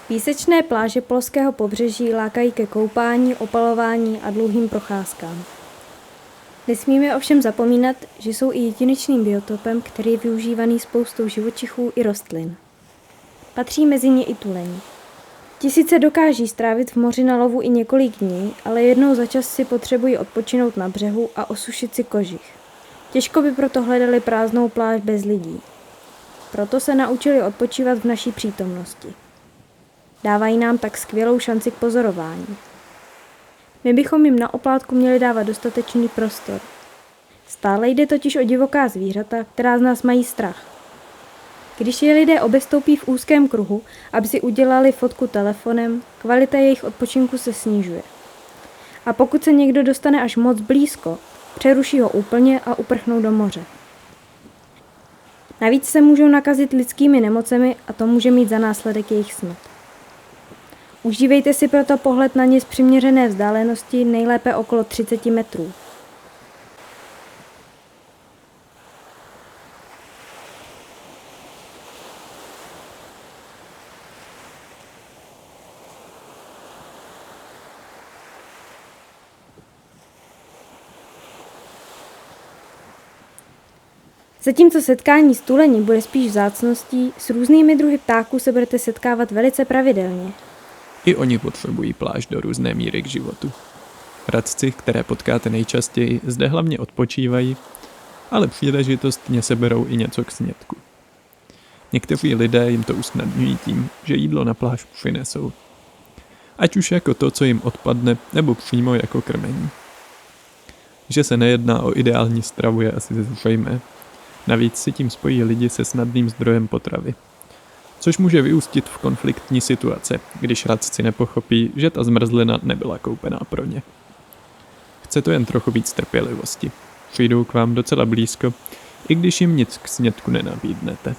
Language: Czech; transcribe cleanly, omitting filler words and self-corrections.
Písečné pláže polského pobřeží lákají ke koupání, opalování a dlouhým procházkám. Nesmíme ovšem zapomínat, že jsou i jedinečným biotopem, který je využívaný spoustou živočichů i rostlin. Patří mezi ně i tuleň. Ti sice dokáží strávit v moři na lovu i několik dní, ale jednou za čas si potřebují odpočinout na břehu a osušit si kožich. Těžko by proto hledali prázdnou pláž bez lidí. Proto se naučili odpočívat v naší přítomnosti. Dávají nám tak skvělou šanci k pozorování. My bychom jim na oplátku měli dávat dostatečný prostor. Stále jde totiž o divoká zvířata, která z nás mají strach. Když je lidé obestoupí v úzkém kruhu, aby si udělali fotku telefonem, kvalita jejich odpočinku se snižuje. A pokud se někdo dostane až moc blízko, přeruší ho úplně a uprchnou do moře. Navíc se můžou nakazit lidskými nemocemi a to může mít za následek jejich smrt. Užívejte si proto pohled na ně z přiměřené vzdálenosti, nejlépe okolo 30 metrů. Zatímco setkání s tulení bude spíš vzácností, s různými druhy ptáků se budete setkávat velice pravidelně. I oni potřebují pláž do různé míry k životu. Radci, které potkáte nejčastěji, zde hlavně odpočívají, ale příležitostně seberou i něco k snědku. Někteří lidé jim to usnadňují tím, že jídlo na pláž přinesou. Ať už jako to, co jim odpadne, nebo přímo jako krmení. Že se nejedná o ideální stravu, je asi zřejmé. Navíc si tím spojí lidi se snadným zdrojem potravy. Což může vyústit v konfliktní situace, když radci nepochopí, že ta zmrzlina nebyla koupená pro ně. Chce to jen trochu víc trpělivosti. Přijdou k vám docela blízko, i když jim nic k snědku nenabídnete.